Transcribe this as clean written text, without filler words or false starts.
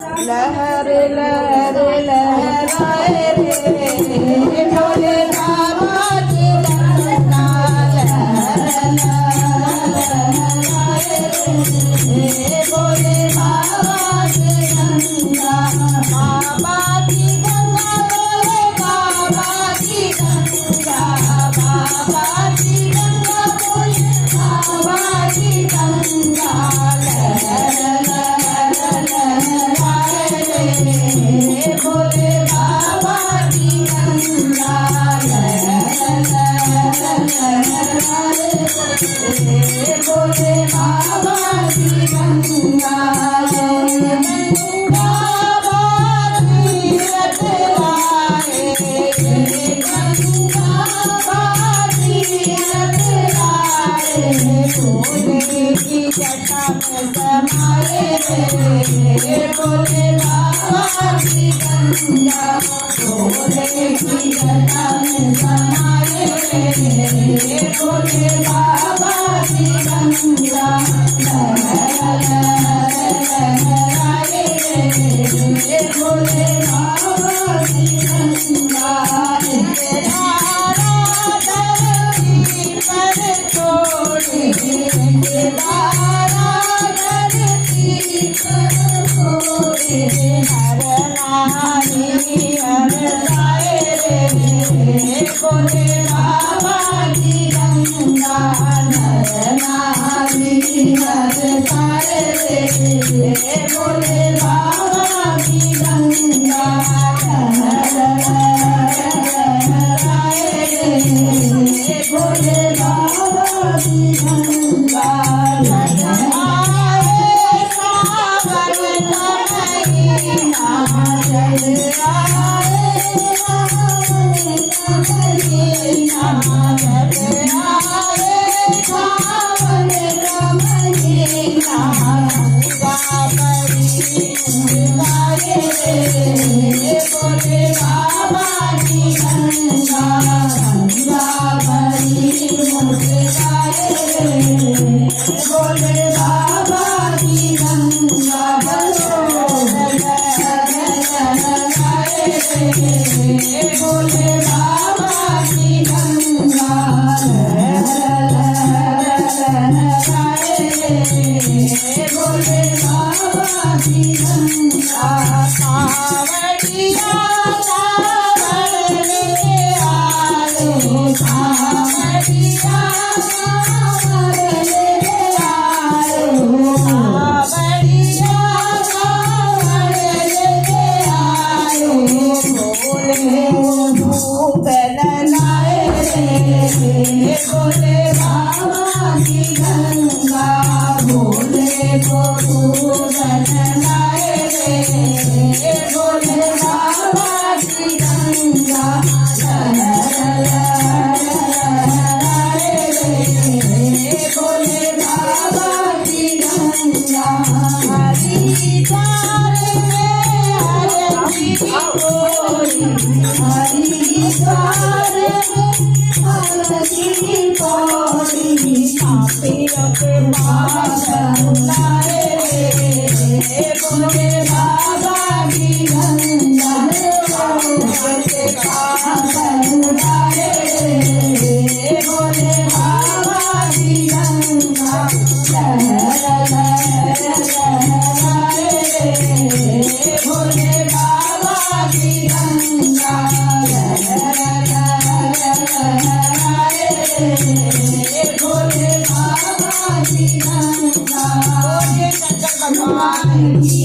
लहर लहर लहराए रे भोले बाबा की गंगा लहर लहराए रे भोले बाबा की गंगा बाबा की गंगा भोले बाबा की गंगा बाबा की गंगा भोले बाबा की गंगा लहर लहर लहराए रे भोले बाबा की गंगा लहर लहर लहराए रे भोले बाबा की गंगा गंगा तीरथ लाए गंगा तीरथ लाए भोले की जटा में समाए रे भोले बाबा की गंगा भोले की जटा में समाए रे भोले बाबा की गंगा लहर लहर लहराए रे भोले बाबा की गंगा धारा धरती पर छोड़े धारा धरती पर छोड़े हर नारी हर लाए रे भोले बाबा की गंगा हर नारी हर लाए रे भोले बाबा की गंगा लहर लहराए रे भोले बाबा की गंगा लहराए सावन का महीना जल आए सावन का महीना जल आए सावन का महीना गंगा बड़ी गाए रे भोले बाबा की गंगा गंगा बड़ी गाए रे भोले बाबा की गंगा बलो लहराए रे भोले बाबा की गंगा लहर लहराए रे भोले बाबा की गंगा कावड़िया कावड़ लेके आए कावड़िया कावड़ लेके आए कावड़िया कावड़ लेके आए भोले धूप लाए रे भोले बाबा की गंगा भोले को धूप लाए रे भोले बाबा की गंगा लहर लहराए रे भोले बाबा की गंगा हरिद्वार में आरती कोई हरिद्वार में आरती कोई आपे अपे बाबा लाए रे भोले बाबा की गंगा भोले बाबा लाए रे भोले बाबा की गंगा लहर लहर लहराए रे भोले बाबा की गंगा लहर लहर लहराए रे भोले बाबा की गंगा भोले शंकर भगवान की